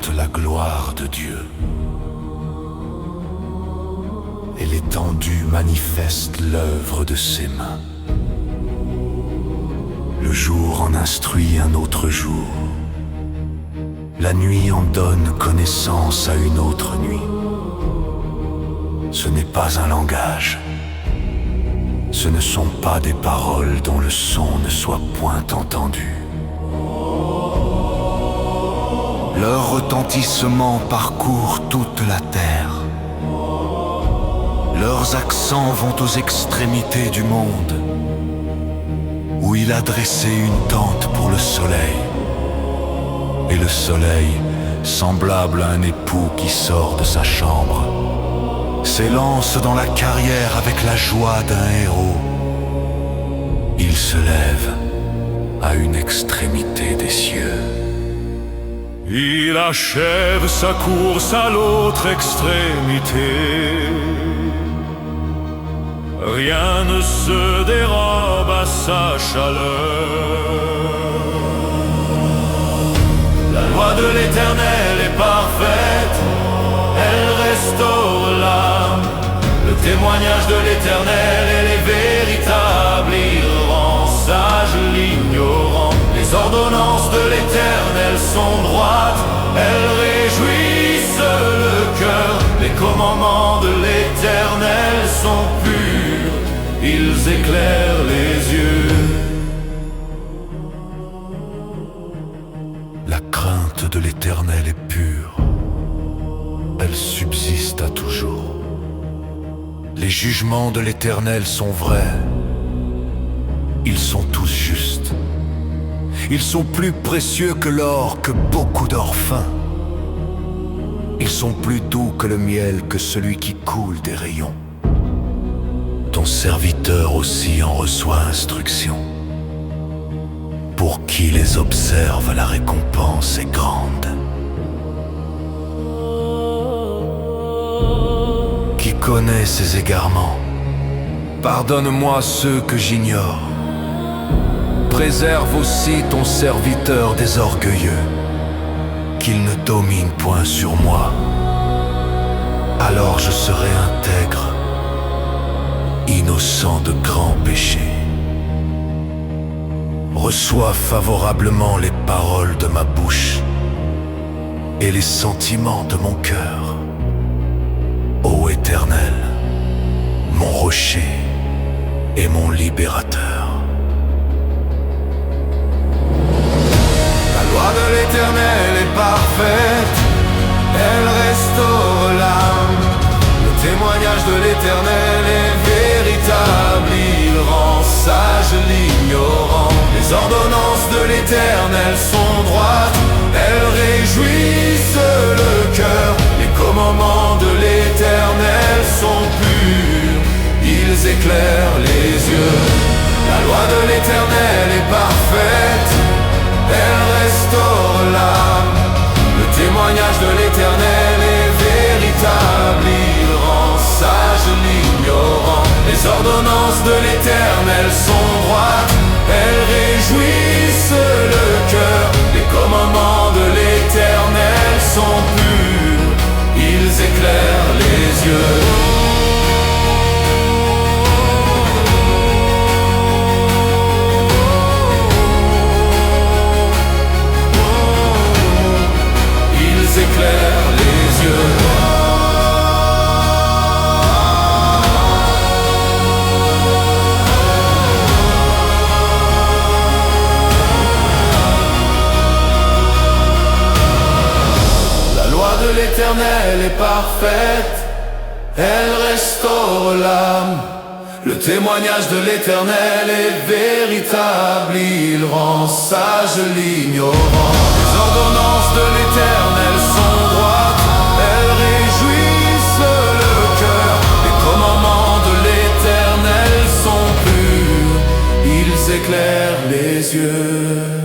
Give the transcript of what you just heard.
toute la gloire de Dieu. Et l'étendue manifeste l'œuvre de ses mains. Le jour en instruit un autre jour. La nuit en donne connaissance à une autre nuit. Ce n'est pas un langage. Ce ne sont pas des paroles dont le son ne soit point entendu. Leur retentissement parcourt toute la terre. Leurs accents vont aux extrémités du monde, où il a dressé une tente pour le soleil. Et le soleil, semblable à un époux qui sort de sa chambre, s'élance dans la carrière avec la joie d'un héros. Il se lève à une extrémité des cieux. Il achève sa course à l'autre extrémité. Rien ne se dérobe à sa chaleur. La loi de l'Éternel est parfaite, elle restaure l'âme. Le témoignage de l'Éternel, elle est véritable, il rend sage l'ignorant. Les ordonnances de l'Éternel sont droites, elles réjouissent le cœur. Les commandements de l'Éternel sont purs, ils éclairent les yeux. La crainte de l'Éternel est pure, elle subsiste à toujours. Les jugements de l'Éternel sont vrais, ils sont tous justes. Ils sont plus précieux que l'or, que beaucoup d'or fin. Ils sont plus doux que le miel, que celui qui coule des rayons. Ton serviteur aussi en reçoit instruction. Pour qui les observe, la récompense est grande. Qui connaît ses égarements? Pardonne-moi ceux que j'ignore. Préserve aussi ton serviteur des orgueilleux, qu'il ne domine point sur moi. Alors je serai intègre, innocent de grands péchés. Reçois favorablement les paroles de ma bouche et les sentiments de mon cœur. Ô Éternel, mon rocher et mon libérateur. La loi de l'Éternel est parfaite, elle restaure l'âme. Le témoignage de l'Éternel est véritable, il rend sage l'ignorant. Les ordonnances de l'Éternel sont droites, elles réjouissent le cœur. Les commandements de l'Éternel sont purs, ils éclairent les yeux. La loi de l'Éternel est parfaite, elle restaure l'âme. Le témoignage de l'Éternel est véritable, il rend sage l'ignorant. Les ordonnances de l'Éternel sont droites, elles réjouissent le cœur. Les commandements de l'Éternel sont purs, ils éclairent les yeux. Éclaire les yeux. La loi de l'Éternel est parfaite, elle restaure l'âme. Le témoignage de l'Éternel est véritable, il rend sage l'ignorant. Les ordonnances de l'Éternel sont droites, elles réjouissent le cœur. Les commandements de l'Éternel sont purs, ils éclairent les yeux.